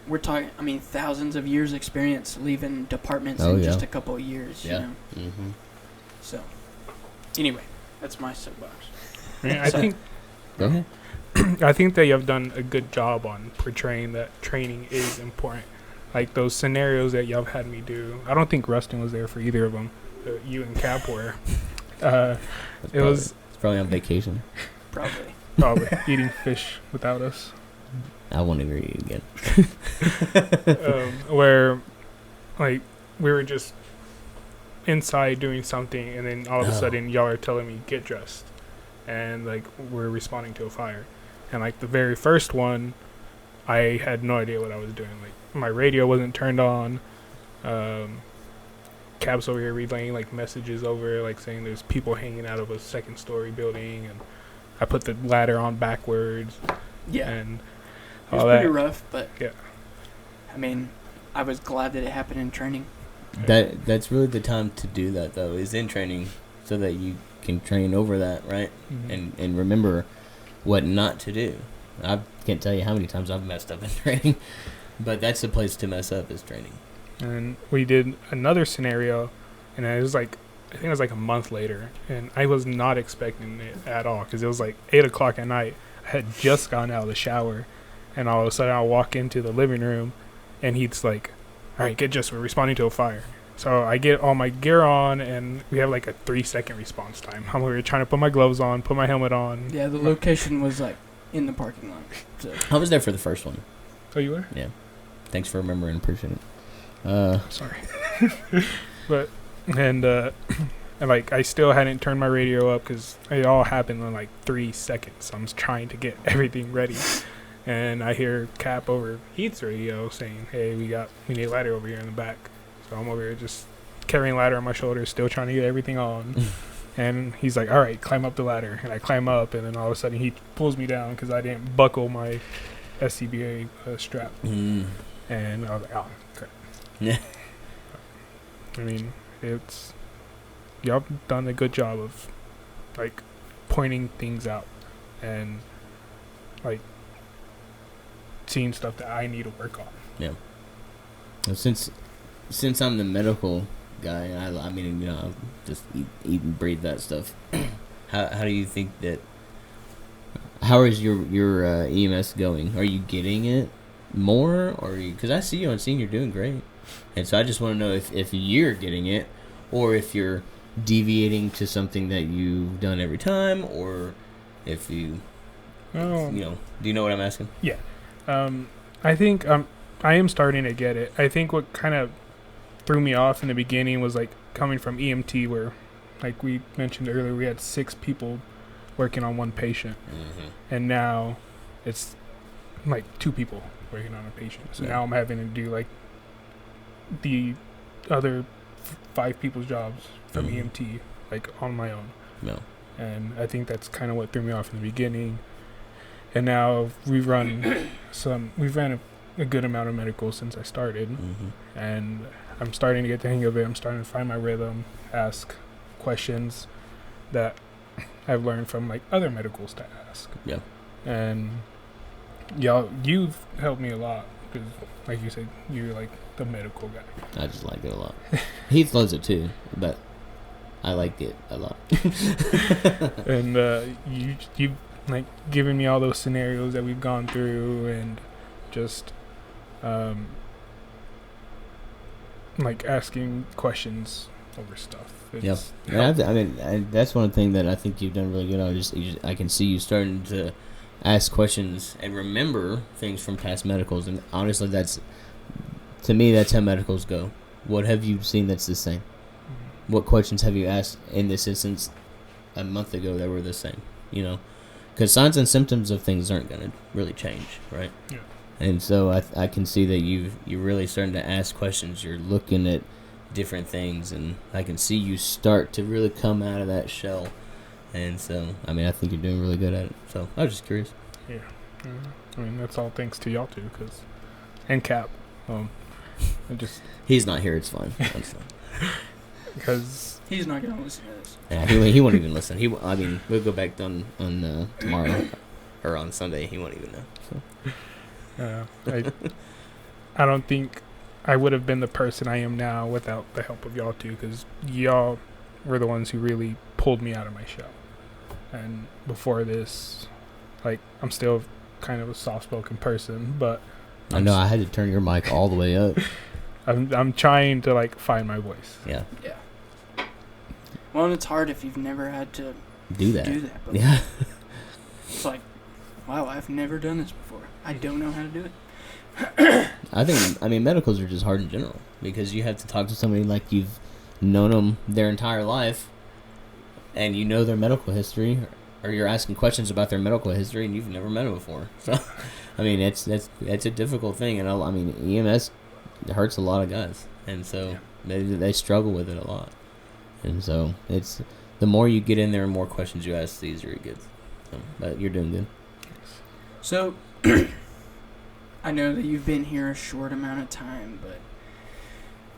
we're talking. I mean, thousands of years experience leaving departments Oh, in yeah. just a couple of years. Yeah. You know? Mm-hmm. So, anyway, that's my soapbox. I think Go ahead. I think that you have done a good job on portraying that training is important. Like those scenarios that y'all had me do. I don't think Rustin was there for either of them. You and Cap were. It was It's probably on vacation. Probably. probably eating fish without us. I won't agree again. Where, like, we were just inside doing something, and then all of a No. sudden, y'all are telling me get dressed, and like we're responding to a fire, and like the very first one, I had no idea what I was doing. Like my radio wasn't turned on. Cab's over here relaying like messages over, like saying there's people hanging out of a second-story building, and I put the ladder on backwards, Yeah. and It was all pretty that. rough, but Yeah. I mean, I was glad that it happened in training. That's really the time to do that, though, is in training, so that you can train over that, right? Mhm. And remember what not to do. I can't tell you how many times I've messed up in training, but that's the place to mess up, is training. And we did another scenario, and it was like, I think it was like a month later, and I was not expecting it at all, because it was like 8 o'clock at night. I had just gotten out of the shower, and all of a sudden I walk into the living room, and he's like, all right, get just, we're responding to a fire. So I get all my gear on, and we have like a 3-second response time. I'm over here trying to put my gloves on, put my helmet on. Yeah, the location was like in the parking lot. So. I was there for the first one. Oh, you were? Thanks for remembering. Appreciate it. Sorry. But and like I still hadn't turned my radio up because it all happened in like 3 seconds. I'm trying to get everything ready, and I hear Cap over Heath's radio saying, "Hey, we need a ladder over here in the back." So I'm over here just carrying ladder on my shoulders, still trying to get everything on. And he's like, "All right, climb up the ladder." And I climb up, and then all of a sudden he pulls me down because I didn't buckle my SCBA strap. And I was like, "Oh, crap." Yeah. I mean, y'all done a good job of like pointing things out and like seeing stuff that I need to work on. Yeah. Well, since I'm the medical guy, I mean, I just eat and breathe that stuff. How do you think that? How is your EMS going? Are you getting it more, or because I see you on scene, you're doing great, and so I just want to know if you're getting it, or if you're deviating to something that you've done every time, or if you do you know what I'm asking? Yeah. I think I am starting to get it. I think what kind of threw me off in the beginning was like coming from EMT, where like we mentioned earlier, we had 6 people working on one patient, and now it's like 2 people working on a patient. So now I'm having to do like the other 5 people's jobs from EMT, like on my own. No. And I think that's kind of what threw me off in the beginning. And now we've ran a good amount of medicals since I started, and I'm starting to get the hang of it. I'm starting to find my rhythm, ask questions that I've learned from like other medicals to ask. Yeah. And you've helped me a lot because, like you said, you're like the medical guy. I just like it a lot. Heath loves it too, but I like it a lot. And you like giving me all those scenarios that we've gone through, and just like asking questions over stuff. Yeah, I mean that's one thing that I think you've done really good. I can see you starting to ask questions and remember things from past medicals, and honestly, to me that's how medicals go. What have you seen that's the same? What questions have you asked in this instance a month ago that were the same? You know, because signs and symptoms of things aren't going to really change, right? Yeah. And so I can see that you're really starting to ask questions. You're looking at different things, and I can see you start to really come out of that shell. And so, I mean, I think you're doing really good at it. So I was just curious. Yeah. I mean, that's all thanks to y'all too, and Cap. He's not here. It's fine. That's fine. Because he's not gonna listen to this. Yeah, he won't even listen. I mean, we'll go back on tomorrow or on Sunday. He won't even know. So. I don't think I would have been the person I am now without the help of y'all too, because y'all were the ones who really pulled me out of my shell. And before this, like, I'm still kind of a soft-spoken person, but I know I had to turn your mic all the way up. I'm trying to like find my voice. Yeah. Yeah. Well, and it's hard if you've never had to do that. Before. Yeah. It's like, wow, I've never done this before. I don't know how to do it. I mean, medicals are just hard in general because you have to talk to somebody like you've known them their entire life, and you know their medical history, or you're asking questions about their medical history, and you've never met them before. So, I mean, that's a difficult thing, and I mean, EMS hurts a lot of guys, and so they struggle with it a lot, and so it's the more you get in there and more questions you ask, the easier it gets. So, but you're doing good. So, I know that you've been here a short amount of time, but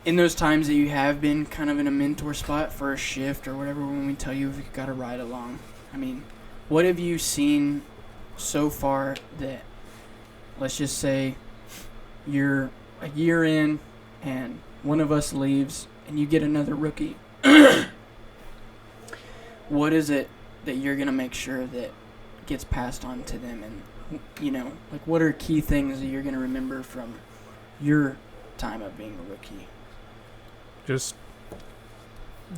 in those times that you have been kind of in a mentor spot for a shift or whatever, when we tell you if you got to ride along, I mean, what have you seen so far that, let's just say, you're a year in and one of us leaves and you get another rookie? What is it that you're going to make sure that gets passed on to them? And, you know, like, what are key things that you're going to remember from your time of being a rookie? Just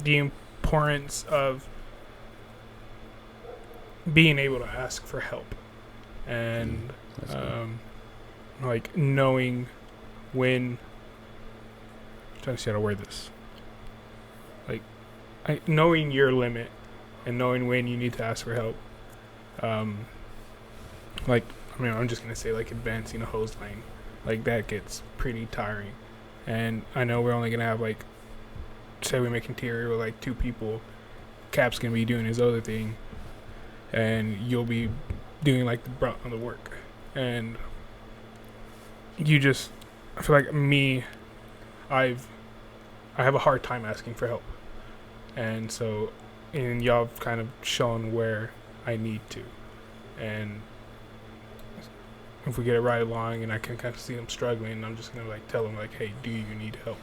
the importance of being able to ask for help, and like knowing when trying to see how to word this. Like, knowing your limit and knowing when you need to ask for help. Like, I mean, I'm just gonna say like advancing a hose line, like that gets pretty tiring. And I know we're only gonna have like, say we make interior with like 2 people. Cap's gonna be doing his other thing, and you'll be doing like the brunt of the work. And you just, I feel like me, I have a hard time asking for help, and so, and y'all have kind of shown where I need to, and if we get it right along, and I can kind of see them struggling, I'm just gonna like tell them like, hey, do you need help?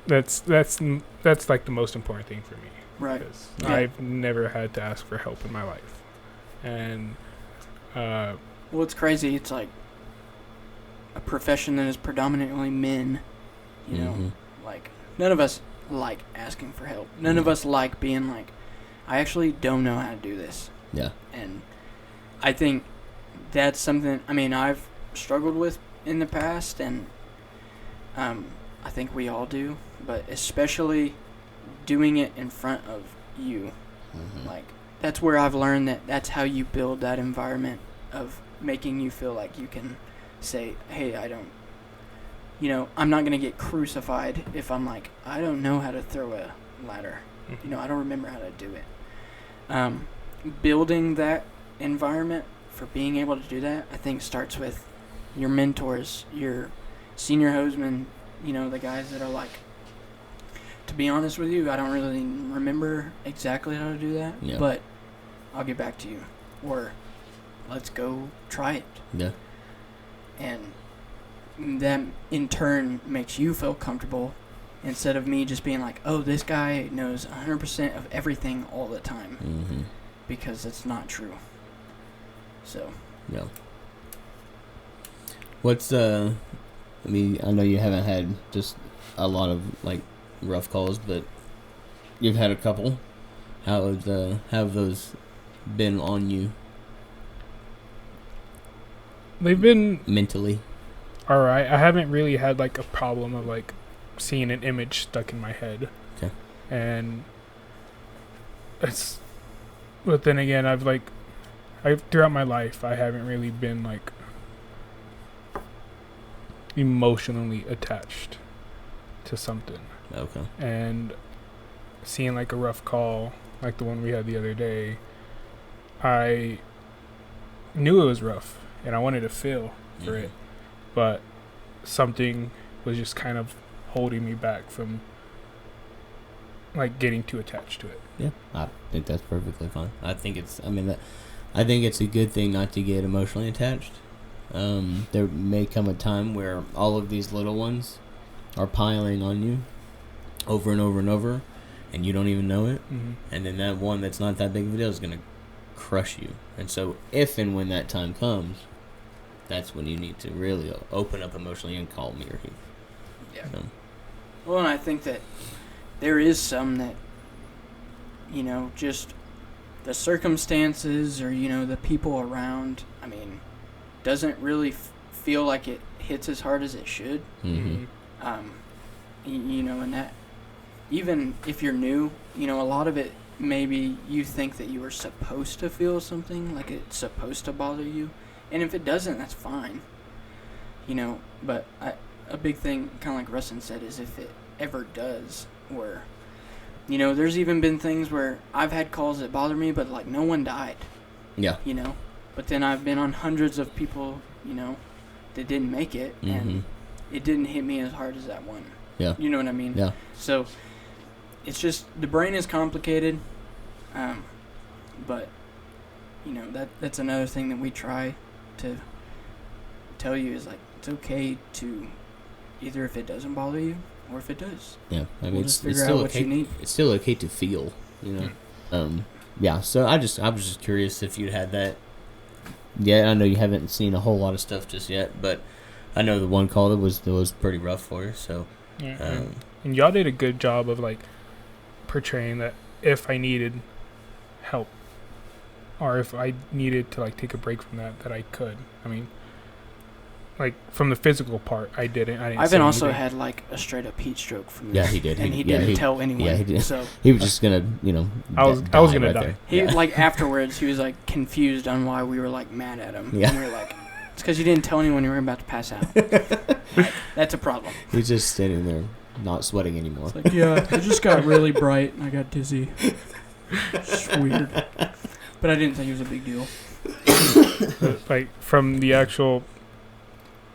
That's like the most important thing for me. Right. Because Yeah. I've never had to ask for help in my life, and Well, it's crazy. It's like a profession that is predominantly men. You know, Mhm. like none of us like asking for help. None of us like being like, I actually don't know how to do this. Yeah. And I think that's something, I mean, I've struggled with in the past, and I think we all do, but especially doing it in front of you. Mhm. Like, that's where I've learned that that's how you build that environment of making you feel like you can say, hey, I'm not going to get crucified if I'm like, I don't know how to throw a ladder. I don't remember how to do it. Building that environment for being able to do that, I think starts with your mentors, your senior hosemen, the guys that are like, to be honest with you, I don't really remember exactly how to do that, Yeah. but I'll get back to you. Or let's go try it. Yeah. And that in turn makes you feel comfortable instead of me just being like, oh, this guy knows 100% of everything all the time, Mhm. because it's not true. So, Yeah. What's I mean, I know you haven't had just a lot of like rough calls, but you've had a couple. How have those been on you they've been mentally? all right. I haven't really had like a problem of like seeing an image stuck in my head. Okay. And but then again, throughout my life, I haven't really been like emotionally attached to something. Okay. And seeing like a rough call, like the one we had the other day, I knew it was rough and I wanted to feel for Mhm. it, but something was just kind of holding me back from like getting too attached to it. Yeah, I think that's perfectly fine. I think it's a good thing not to get emotionally attached. There may come a time where all of these little ones are piling on you over and over and over, and you don't even know it. Mm-hmm. And then that one that's not that big of a deal is going to crush you. And so if and when that time comes, that's when you need to really open up emotionally and call me or he. yeah. So, Well, and I think that there is some that, just the circumstances or, the people around, I mean, doesn't really feel like it hits as hard as it should. mhm. And that, even if you're new, a lot of it, maybe you think that you are supposed to feel something, like it's supposed to bother you. And if it doesn't, that's fine. But a big thing, kind of like Rustin said, is if it ever does, or, there's even been things where I've had calls that bother me, but like no one died, Yeah. But then I've been on hundreds of people, that didn't make it, Mhm. and it didn't hit me as hard as that one. Yeah. You know what I mean? Yeah. So it's just the brain is complicated, but that's another thing that we try to tell you is like it's okay to either if it doesn't bother you or if it does. Yeah. I mean, We'll it's just figure still out what okay. you need. It's still okay to feel, Yeah. So I was just curious if you'd had that. Yeah, I know you haven't seen a whole lot of stuff just yet, but I know the one call that was pretty rough for you. So, Yeah. And y'all did a good job of like portraying that if I needed help or if I needed to like take a break from that I could. I mean, like from the physical part, I didn't Ivan say also anything. had like a straight up heat stroke from this. Yeah, he did. And he Yeah, didn't tell anyone. Yeah, he did. So He was just gonna, I was gonna die. he Yeah. like afterwards he was like confused on why we were like mad at him. Yeah. And we were like, it's because you didn't tell anyone you were about to pass out. Like, that's a problem. He's just standing there, not sweating anymore. It's like, yeah, it just got really bright and I got dizzy. It's weird. But I didn't think it was a big deal. But, like from the actual,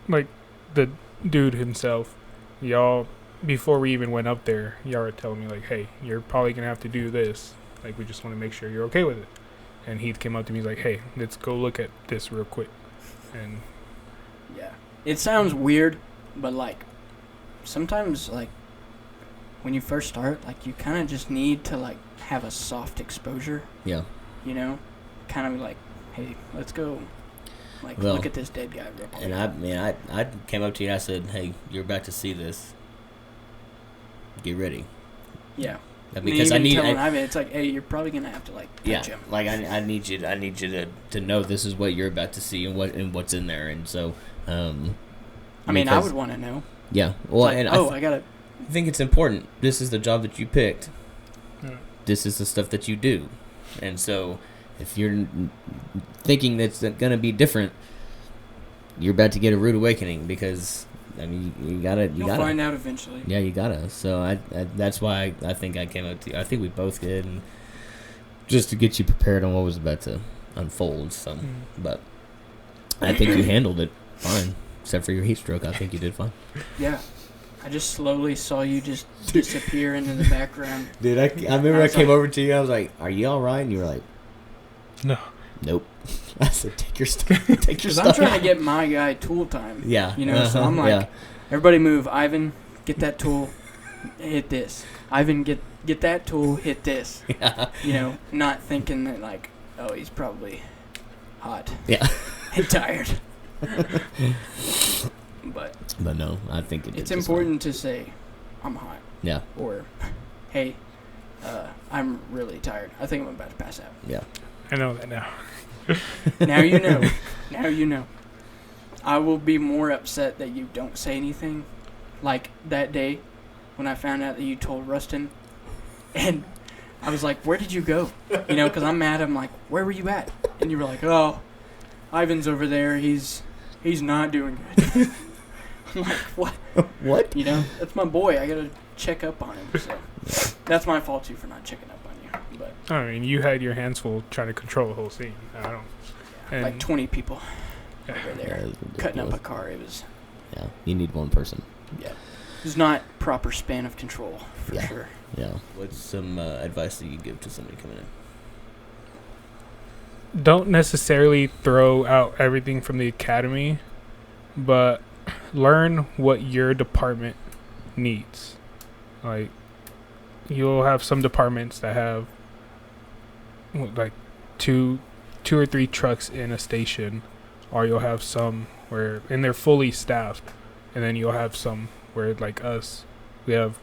like the dude himself, y'all, before we even went up there, y'all were telling me like, hey, you're probably gonna have to do this. Like, we just want to make sure you're okay with it. And Heath came up to me, he's like, hey, let's go look at this real quick. And Yeah. It sounds weird, but like sometimes like when you first start, like you kind of just need to like have a soft exposure, Yeah. you know? Kind of like, hey, let's go like Well, look at this dead guy real quick. And I came up to you and I said, hey, you're about to see this. Get ready. Yeah. Because and even I telling Ivan, it's like, hey, you're probably gonna have to like touch him. like I need you to know this is what you're about to see and what's in there, and so I mean, I because- would want to know. yeah. Well, Like, and I gotta. I think it's important. This is the job that you picked. Yeah. This is the stuff that you do, and so if you're thinking that's gonna be different, you're about to get a rude awakening because I mean you gotta You'll find out eventually. yeah, you gotta. So I that's why I think I came up to you. I think we both did, and just to get you prepared on what was about to unfold. So, but I think you handled it fine, except for your heat stroke. I think you did fine. Yeah. I just slowly saw you just disappear into the background. Dude, I remember I came over to you. I was like, "Are you all right?" And you were like, no. "Nope." I said, "Take your stuff. Take your Because stuff." I'm trying to get my guy tool time. Yeah. You know, so I'm like, yeah. everybody move. Ivan, get that tool, hit this. Ivan, get that tool, hit this. Yeah. You know, not thinking that like, oh, he's probably hot Yeah. and tired. But no, I think it. it's did just important to say, I'm hot. fine. Yeah. Or, hey, I'm really tired. I think I'm about to pass out. Yeah. I know that now. Now you know. Now you know. I will be more upset that you don't say anything. Like that day when I found out that you told Rustin. And I was like, where did you go? You know, because I'm mad. I'm like, where were you at? And you were like, oh, Ivan's over there. He's not doing good. I'm like, what? What? You know, that's my boy. I got to check up on him. So that's my fault, too, for not checking up on you. But I mean, you had your hands full trying to control the whole scene. I don't. And like 20 people yeah. over Yeah, there it was cutting up a ridiculous. car. It was, Yeah. You need one person. yeah. It was not proper span of control, for Yeah. sure. Yeah. What's some advice that you give to somebody coming in? Don't necessarily throw out everything from the academy, but learn what your department needs. Like, you'll have some departments that have like two or three trucks in a station, or you'll have some where and they're fully staffed, and then you'll have some where like us, we have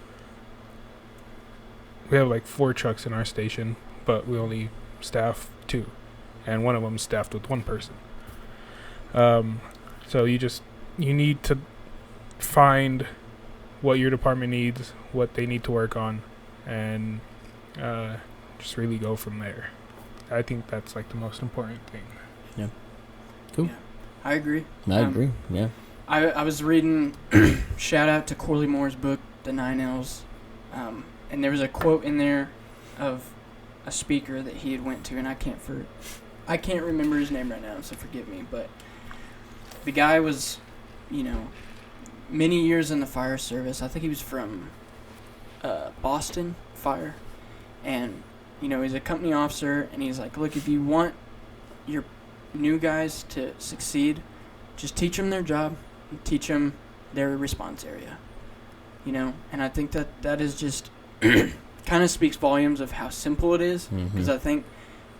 like 4 trucks in our station, but we only staff 2. And one of them is staffed with 1 person. So you need to find what your department needs, what they need to work on, and just really go from there. I think that's like the most important thing. I agree. I agree. Yeah. I was reading, shout out to Corley Moore's book, The 9 L's, and there was a quote in there of a speaker that he had went to, and I can't remember his name right now, so forgive me, but the guy was, you know, many years in the fire service. I think he was from Boston Fire, and, you know, he's a company officer, and he's like, look, if you want your new guys to succeed, just teach them their job, and teach them their response area, you know, and I think that is just kind of speaks volumes of how simple it is, because I think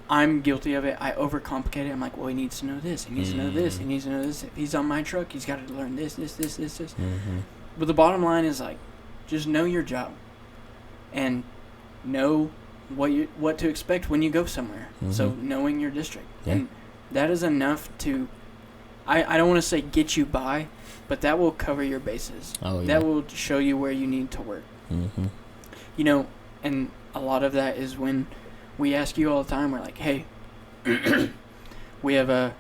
I'm guilty of it. I overcomplicate it. I'm like, well, he needs to know this. He needs to know this. He needs to know this. If he's on my truck, he's got to learn this. But the bottom line is, like, just know your job and know what to expect when you go somewhere. So knowing your district. Yeah. And that is enough to I don't want to say get you by, but that will cover your bases. Oh, yeah. That will show you where you need to work. Mm-hmm. You know, and a lot of that is when we ask you all the time, we're like, hey, we have a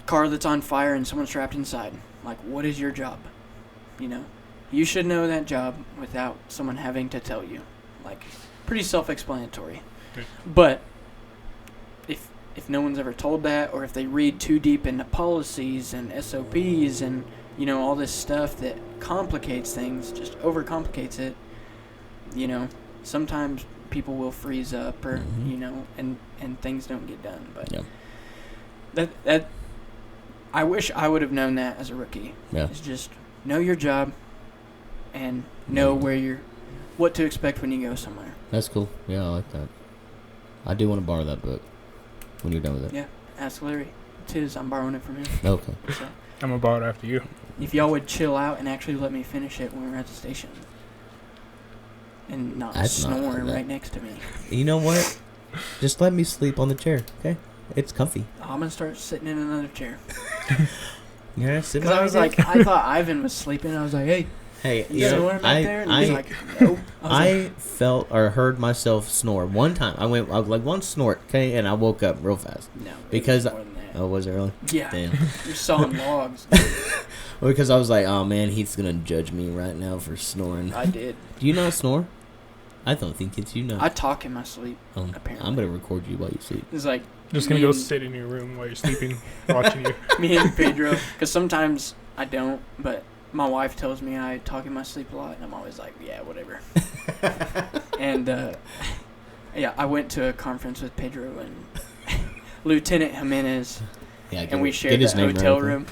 car that's on fire and someone's trapped inside. Like, what is your job? You know, you should know that job without someone having to tell you. Like, pretty self-explanatory. Okay. But if no one's ever told that, or if they read too deep into policies and SOPs and, you know, all this stuff that complicates things, just overcomplicates it, you know, sometimes people will freeze up or, you know, and things don't get done. But that I wish I would have known that as a rookie. Yeah. It's just know your job and know what to expect when you go somewhere. That's cool. Yeah, I like that. I do want to borrow that book when you're done with it. Yeah, ask Larry. It's his. I'm borrowing it from him. Okay. So I'm gonna borrow it after you. if y'all would chill out and actually let me finish it when we're at the station and not That's not snore that. right next to me. You know what? Just let me sleep on the chair, okay? It's comfy. I'm going to start sitting in another chair. Yeah, sit Because I was like, I thought Ivan was sleeping. I was like, hey, hey, you snoring back there? And he's like, nope. I was I like, felt or heard myself snore one time. I was like one snort, okay, and I woke up real fast. no. it was Because more than that. Oh, was it really? Yeah. Damn. You're sawing logs. Well, because I was like, oh man, he's gonna judge me right now for snoring. I did. Do you not snore? I don't think it's you know. I talk in my sleep, apparently. I'm gonna record you while you sleep. It's like Just gonna me go and- sit in your room while you're sleeping, watching you. me and Pedro. Because sometimes I don't, but my wife tells me I talk in my sleep a lot, and I'm always like, yeah, whatever. And, yeah, I went to a conference with Pedro and Lieutenant Jimenez, Yeah, and we shared that hotel room.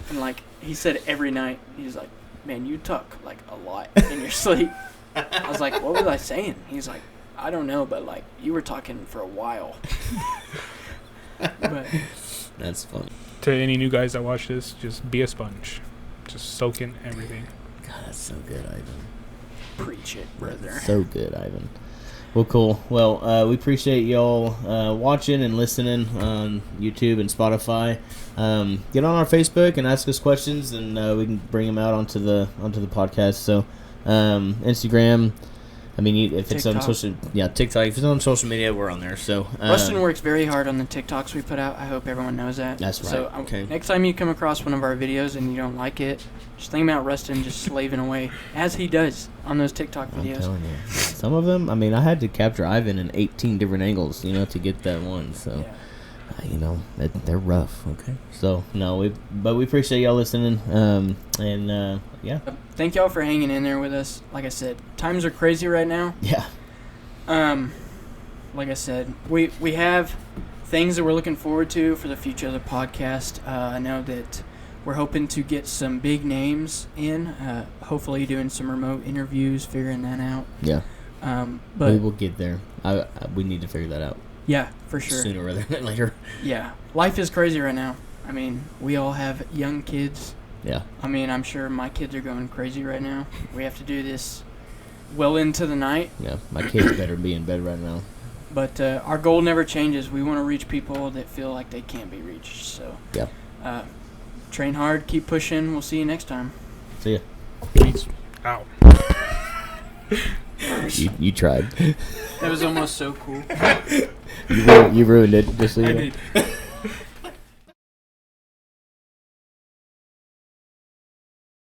And, like, he said every night, he's like, man, you talk, like, a lot in your sleep. I was like, what was I saying? He's like, I don't know, but, like, you were talking for a while. But That's funny. To any new guys that watch this, just be a sponge. Just soak in everything. God, that's so good, Ivan. preach it, brother. So good, Ivan. Well, cool. Well, we appreciate y'all watching and listening on YouTube and Spotify. Get on our Facebook and ask us questions, and we can bring them out onto the podcast. So, Instagram. I mean, if it's on TikTok. TikTok. If it's on social media, we're on there. So, Rustin works very hard on the TikToks we put out. I hope everyone knows that. That's right. So Okay. next time you come across one of our videos and you don't like it, just think about Rustin just slaving away, as he does on those TikTok I'm videos. telling you, some of them. I mean, I had to capture Ivan in 18 different angles, to get that one. So. Yeah. They're rough. Okay. So no, we appreciate y'all listening. Yeah. Thank y'all for hanging in there with us. Like I said, times are crazy right now. Yeah. Like I said, we have things that we're looking forward to for the future of the podcast. I know that we're hoping to get some big names in. Hopefully, doing some remote interviews, figuring that out. Yeah. But We will get there. We need to figure that out yeah, for sure. sooner rather than later. Yeah, life is crazy right now. I mean, we all have young kids. Yeah. I mean, I'm sure my kids are going crazy right now. We have to do this well into the night. Yeah. My kids better be in bed right now. But our goal never changes. We want to reach people that feel like they can't be reached. So, Yeah. Train hard, keep pushing. We'll see you next time. See ya. Peace out. You tried. That was almost so cool. You ruined it. Just so you I know. did.